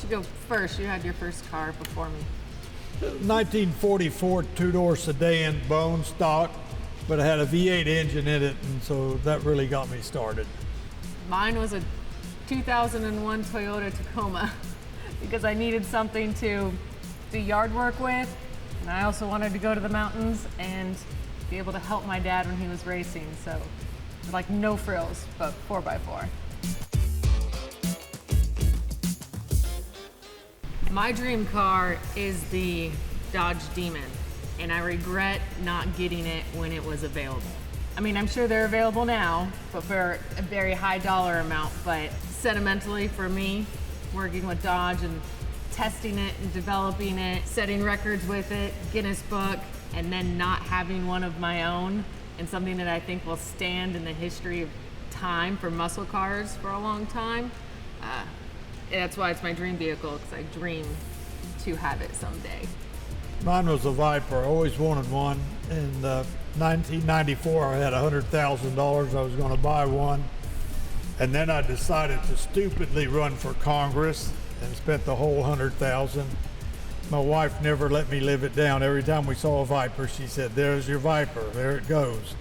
you go first? You had your first car before me. 1944 two-door sedan, bone stock, but it had a V8 engine in it, and so that really got me started. Mine was a 2001 Toyota Tacoma because I needed something to do yard work with, and I also wanted to go to the mountains and be able to help my dad when he was racing. So, like, no frills, but 4x4. My dream car is the Dodge Demon, and I regret not getting it when it was available. I mean, I'm sure they're available now, but for a very high dollar amount. But sentimentally for me, working with Dodge and testing it and developing it, setting records with it, Guinness Book, and then not having one of my own, and something that I think will stand in the history of time for muscle cars for a long time. That's why it's my dream vehicle, because I dream to have it someday. Mine was a Viper. I always wanted one. In 1994, I had $100,000. I was going to buy one. And then I decided to stupidly run for Congress and spent the whole $100,000. My wife never let me live it down. Every time we saw a Viper, she said, "There's your Viper. There it goes."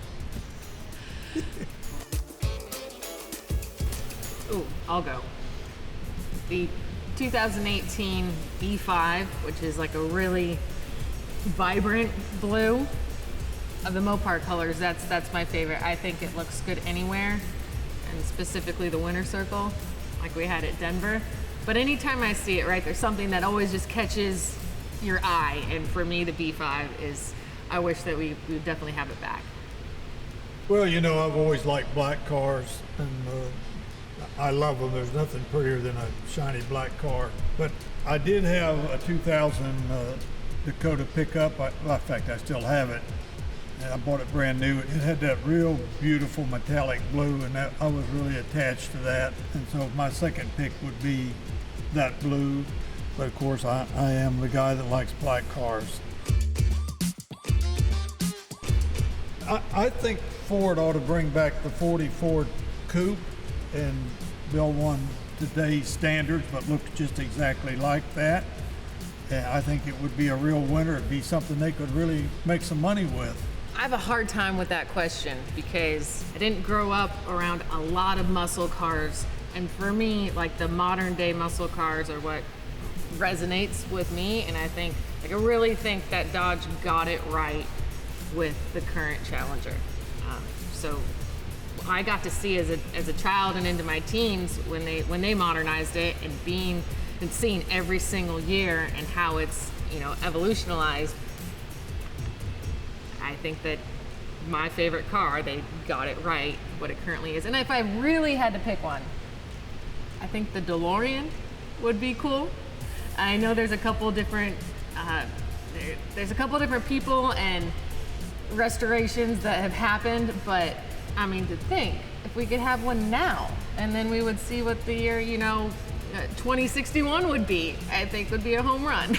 Ooh, I'll go. The 2018 B5, which is like a really vibrant blue of the Mopar colors, that's my favorite. I think it looks good anywhere, and specifically the winter circle, like we had at Denver. But anytime I see it, right, there's something that always just catches your eye, and for me, the B5 is, I wish that we would definitely have it back. Well, you know, I've always liked black cars, and I love them. There's nothing prettier than a shiny black car. But I did have a 2000 Dakota pickup. In fact, I still have it. And I bought it brand new. It had that real beautiful metallic blue, and I was really attached to that. And so my second pick would be that blue. But of course, I am the guy that likes black cars. I think Ford ought to bring back the 40 Ford Coupe and build one today's standards, but look just exactly like that. And I think it would be a real winner. It'd be something they could really make some money with. I have a hard time with that question because I didn't grow up around a lot of muscle cars. And for me, like, the modern day muscle cars are what resonates with me. And I think, like, I really think that Dodge got it right with the current Challenger. So I got to see as a child and into my teens when they modernized it, and seeing every single year and how it's, you know, evolutionized. I think that my favorite car, they got it right, what it currently is. And if I really had to pick one, I think the DeLorean would be cool. I know there's a couple different people and restorations that have happened, but I mean, to think if we could have one now, and then we would see what the year, 2061 would be, I think would be a home run.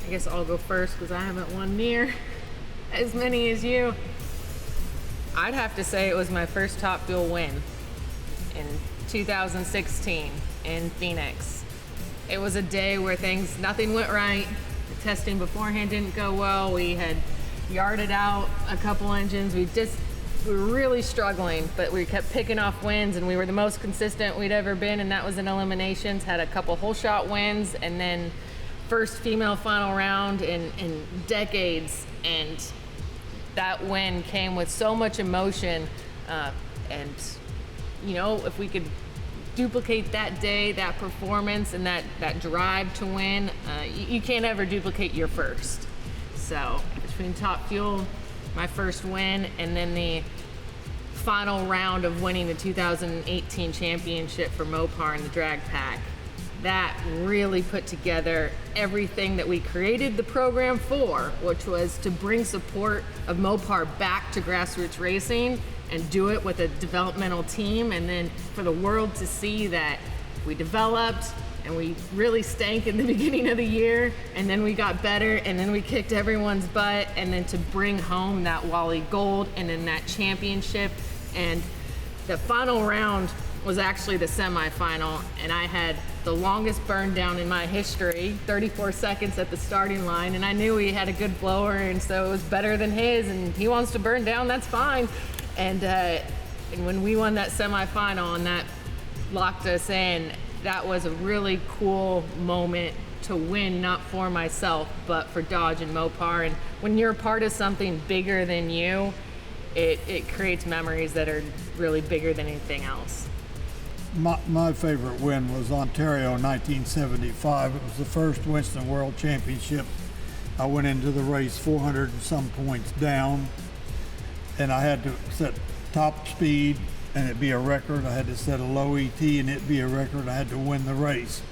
I guess I'll go first because I haven't won near as many as you. I'd have to say it was my first Top Fuel win in 2016 in Phoenix. It was a day where nothing went right. The testing beforehand didn't go well. We had yarded out a couple engines. We were really struggling, but we kept picking off wins, and we were the most consistent we'd ever been, and that was in eliminations. Had a couple whole shot wins, and then first female final round in decades, and that win came with so much emotion. And if we could duplicate that day, that performance, and that drive to win, you can't ever duplicate your first. So between Top Fuel, my first win, and then the final round of winning the 2018 championship for Mopar in the drag pack, that really put together everything that we created the program for, which was to bring support of Mopar back to grassroots racing and do it with a developmental team, and then for the world to see that we developed, and we really stank in the beginning of the year, and then we got better, and then we kicked everyone's butt, and then to bring home that Wally Gold and then that championship. And the final round was actually the semifinal, and I had the longest burn down in my history, 34 seconds at the starting line, and I knew he had a good blower, and so it was better than his, and he wants to burn down, that's fine. And when we won that semifinal and that locked us in, that was a really cool moment to win, not for myself, but for Dodge and Mopar. And when you're a part of something bigger than you, it creates memories that are really bigger than anything else. My favorite win was Ontario 1975. It was the first Winston World Championship. I went into the race 400 and some points down, and I had to set top speed and it'd be a record. I had to set a low ET and it'd be a record. I had to win the race.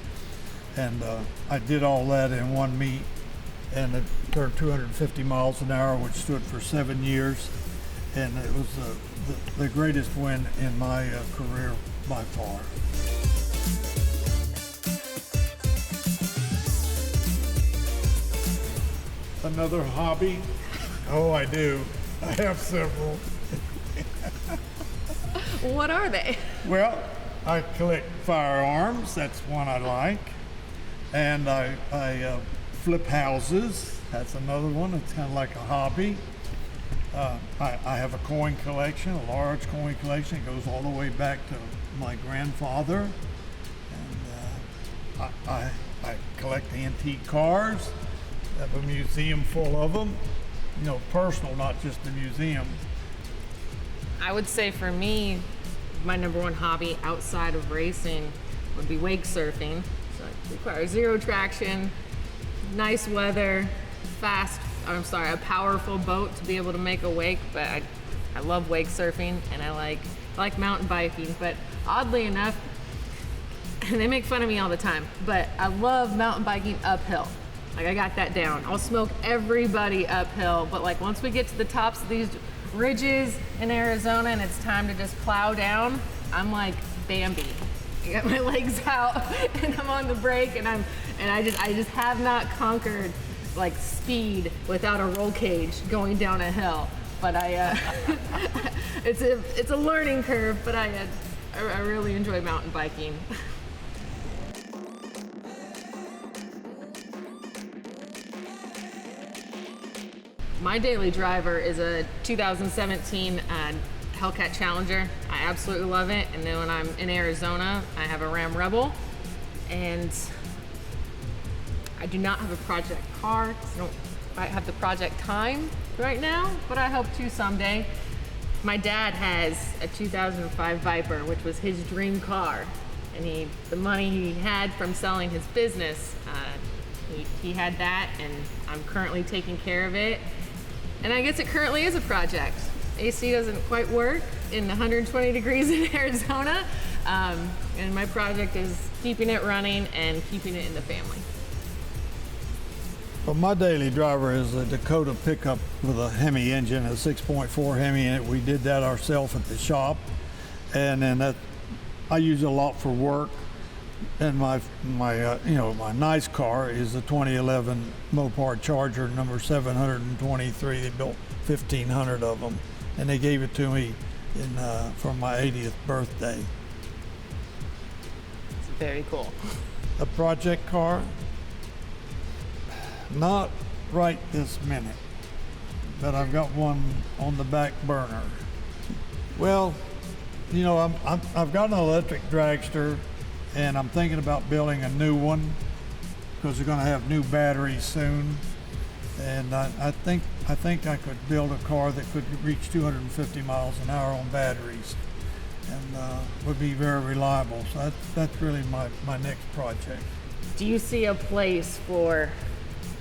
And I did all that in one meet, and it turned 250 miles an hour, which stood for 7 years. And it was the greatest win in my career by far. Another hobby? Oh, I do. I have several. What are they? Well, I collect firearms. That's one I like. And I flip houses. That's another one. It's kind of like a hobby. I have a coin collection, a large coin collection. It goes all the way back to my grandfather. And I collect antique cars. I have a museum full of them. You know, personal, not just a museum. I would say for me, my number one hobby outside of racing would be wake surfing. So it requires zero traction, nice weather, a powerful boat to be able to make a wake. But I love wake surfing, and I like mountain biking. But oddly enough, and they make fun of me all the time, but I love mountain biking uphill. Like, I got that down. I'll smoke everybody uphill, but like once we get to the tops of these ridges in Arizona and it's time to just plow down, I'm like Bambi. I got my legs out and I'm on the brake, and I just have not conquered like speed without a roll cage going down a hill. But it's a learning curve, but I really enjoy mountain biking. My daily driver is a 2017 Hellcat Challenger. I absolutely love it. And then when I'm in Arizona, I have a Ram Rebel. And I do not have a project car. I don't quite have the project time right now, but I hope to someday. My dad has a 2005 Viper, which was his dream car. And the money he had from selling his business, he had that, and I'm currently taking care of it. And I guess it currently is a project. AC doesn't quite work in 120 degrees in Arizona. And my project is keeping it running and keeping it in the family. Well, my daily driver is a Dakota pickup with a Hemi engine, a 6.4 Hemi in it. We did that ourselves at the shop. And then I use it a lot for work. And my nice car is the 2011 Mopar Charger number 723. They built 1,500 of them, and they gave it to me for my 80th birthday. It's very cool. A project car? Not right this minute, but I've got one on the back burner. Well, you know, I've got an electric dragster, and I'm thinking about building a new one because they're going to have new batteries soon. And I think I could build a car that could reach 250 miles an hour on batteries, and would be very reliable. So that's really my next project. Do you see a place for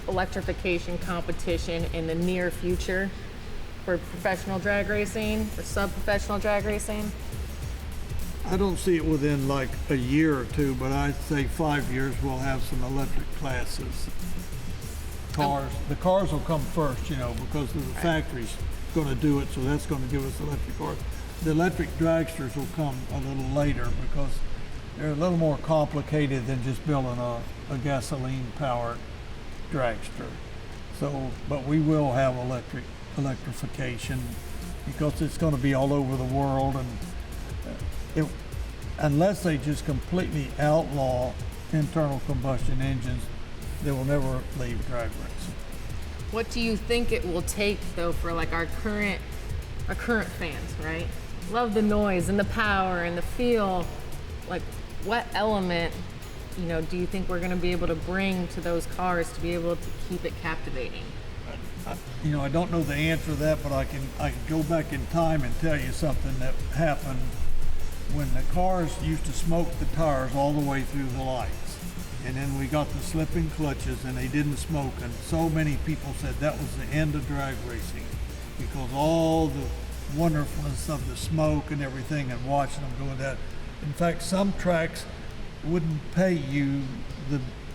electrification competition in the near future for professional drag racing or sub-professional drag racing? I don't see it within like a year or two, but I'd say 5 years we'll have some electric classes. The cars will come first, you know, because the factory's going to do it, so that's going to give us electric cars. The electric dragsters will come a little later because they're a little more complicated than just building a gasoline-powered dragster. So, but we will have electrification because it's going to be all over the world, and unless they just completely outlaw internal combustion engines, they will never leave drag racing. What do you think it will take though for like our current fans, right? Love the noise and the power and the feel. Like what element, do you think we're going to be able to bring to those cars to be able to keep it captivating? I don't know the answer to that, but I can go back in time and tell you something that happened when the cars used to smoke the tires all the way through the lights. And then we got the slipping clutches and they didn't smoke, and so many people said that was the end of drag racing because all the wonderfulness of the smoke and everything and watching them doing that. In fact, some tracks wouldn't pay you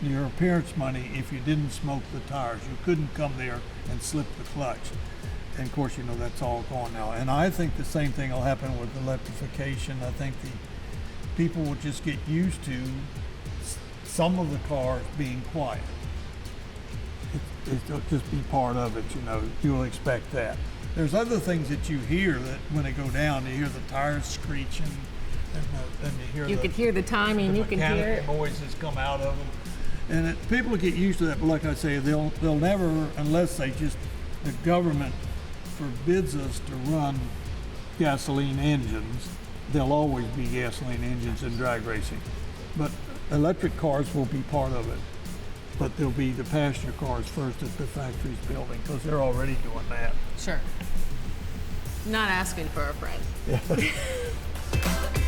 your appearance money if you didn't smoke the tires. You couldn't come there and slip the clutch. And of course, that's all gone now. And I think the same thing will happen with electrification. I think the people will just get used to some of the cars being quiet. It'll just be part of it, You'll expect that. There's other things that you hear that when they go down, you hear the tires screeching, and you could hear the timing. You can hear it. Noises come out of them, and people will get used to that. But like I say, they'll never, unless the government forbids us to run gasoline engines. There'll always be gasoline engines in drag racing, but electric cars will be part of it. But they'll be the passenger cars first that the factory's building because they're already doing that. Sure. Not asking for a friend. Yeah.